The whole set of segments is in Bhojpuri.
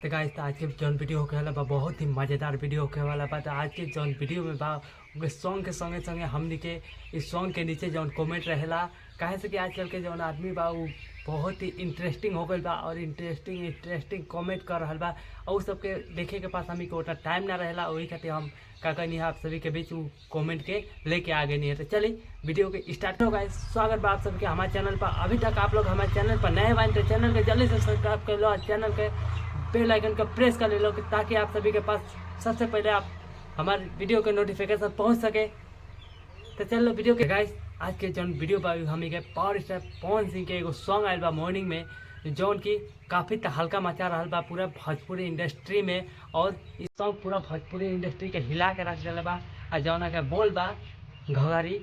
तो गाइस आज के जौन वीडियो होके वाला बा बहुत ही मज़ेदार वीडियो होके वाला बा। तो आज के जौन वीडियो में बा उनके सॉन्ग के संगे संगे हमनी के इस सॉन्ग के नीचे जौन कमेंट रहेला काहे से कि आजकल के जौन आदमी बा वो बहुत ही इंटरेस्टिंग हो गई बा और इंटरेस्टिंग कमेंट कर रहा बा और उ सबके देखे के पास हमी के उतना टाइम ना रहेला। वही खातिर हम का कहनी है आप सभी के बीच वो कमेंट के लेके आ गए नहीं है। तो चलिए वीडियो के स्टार्ट होगा। स्वागत बा आप सबके हमारे चैनल पर। अभी तक आप लोग हमारे चैनल पर नए बाइन तो चैनल के जल्दी से सब्सक्राइब कर लो, चैनल के बेल आइकन का प्रेस कर ले लो ताकि आप सभी के पास सबसे पहले आप हमारे वीडियो के नोटिफिकेशन पहुंच सके। तो चलो वीडियो के गाइस आज के जौन वीडियो बा हमी के पावर स्टार पवन सिंह के एगो सॉन्ग आयल बा मॉर्निंग में जौन की काफ़ी हल्का मचा रहा बा पूरा भोजपुरी इंडस्ट्री में। और इस सॉन्ग पूरा भोजपुरी इंडस्ट्री के हिला के रख दिला बा। आ जौना के बोल बा घघरी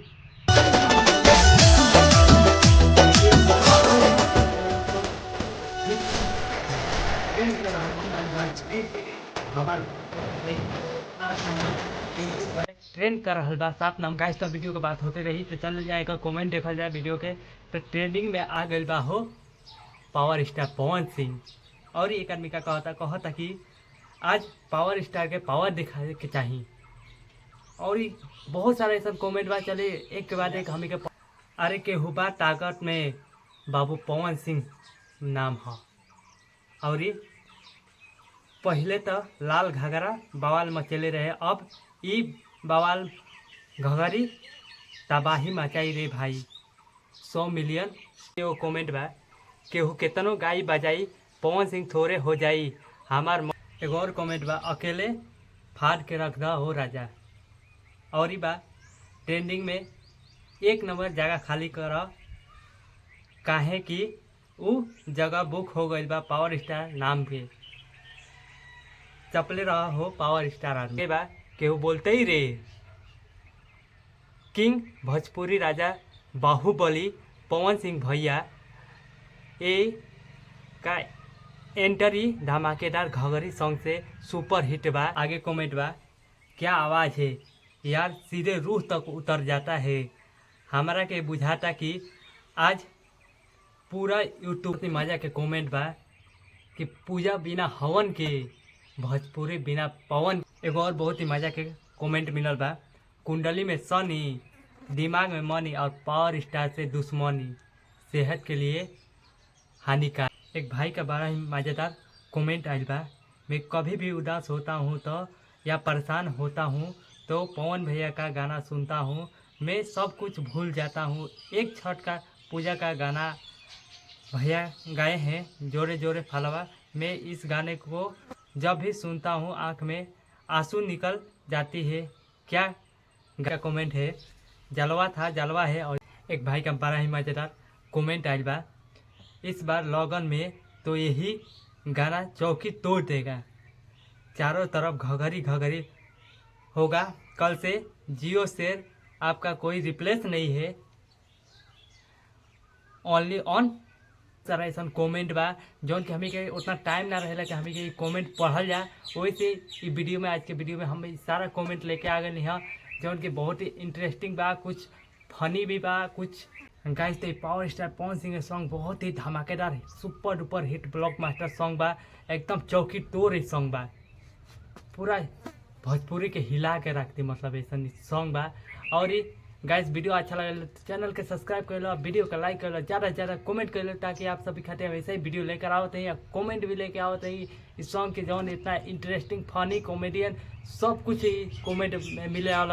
ट्रेंड कर रहा बा साफ नाम गाइस। तो वीडियो के बात होते रही तो चल जाए एक कमेंट देखल जाए वीडियो के। तो ट्रेंडिंग में आ गई बा हो पावर स्टार पवन सिंह। और एक आदमी का कहता कि आज पावर स्टार के पावर दिखाए के चाहिए। और बहुत सारे ऐसा कमेंट बा। चले एक के बाद एक हमी के अरे के हुबा ताकत में बाबू पवन सिंह नाम है। और पहले तो लाल घाघरा बवाल मचेले रहे, अब ई बवाल घघरी तबाही मचाई रे भाई। 100 मिलियन एगो कमेंट बा। केहू केतनो गाई बजाई पवन सिंह थोड़े हो जाई हमार। एगो और कमेंट बा अकेले फाड़ के रख दा हो राजा। और ही बा ट्रेंडिंग में 1 नंबर जगह खाली कर काहे कि उ जगह बुक हो गई बा पावर स्टार नाम के। चपले रहा हो पावर स्टार आदमी बा केहू बोलते ही रे। किंग भोजपुरी राजा बाहुबली पवन सिंह भैया ए का एंट्री धमाकेदार घघरी सॉन्ग से सुपर हिट बा। आगे कमेंट बा क्या आवाज़ है यार, सीधे रूह तक उतर जाता है। हमारा के बुझाता कि आज पूरा यूट्यूब में मजा के कमेंट बा कि पूजा बिना हवन के भोजपुरी बिना पवन। एगो और बहुत ही मजा के कमेंट मिलल बा कुंडली में सनी दिमाग में मनी और पावर स्टार से दुश्मनी सेहत के लिए हानिकारक। एक भाई का बड़ा ही मज़ेदार कमेंट आयल बा। मैं कभी भी उदास होता हूँ तो या परेशान होता हूँ तो पवन भैया का गाना सुनता हूँ, मैं सब कुछ भूल जाता हूँ। एक छठ का पूजा का गाना भैया गाए हैं जोरे जोरे फलवा। मैं इस गाने को जब भी सुनता हूँ आँख में आंसू निकल जाती है। क्या कमेंट है, जलवा था जलवा है। और एक भाई का बड़ा ही मज़ेदार कमेंट आयल बा इस बार लगन में तो यही गाना चौकी तोड़ देगा, चारों तरफ घघरी घघरी होगा। कल से जियो शेयर आपका कोई रिप्लेस नहीं है, ओनली ऑन। सारा ऐसा कमेंट बा जौन कि हमी के उतना टाइम ना रहेला कि हमी के कमेंट पढ़ल जा। वैसे ई वीडियो में आज के वीडियो में हम सारा कमेंट लेके आ गए हैं जौन कि बहुत ही इंटरेस्टिंग बा, कुछ फनी भी बा कुछ। गाइस तो power star Pawan Singh song बहुत ही धमाकेदार super duper hit blockbuster song बा। एकदम चौकी तोड़ सॉन्ग बा, पूरा भोजपुरी के हिला के रखती मतलब ऐसा सॉन्ग बा। और गाइस वीडियो अच्छा लगे तो चैनल के सब्सक्राइब कर लो, वीडियो का लाइक कर लो, ज़्यादा से ज़्यादा कमेंट कर लो ताकि आप सभी खाते वैसे ही वीडियो लेकर आओते हैं या कमेंट भी लेकर आओते हैं। इस सॉन्ग के जौन इतना इंटरेस्टिंग फनी कॉमेडियन सब कुछ ही कमेंट में मिले वाला।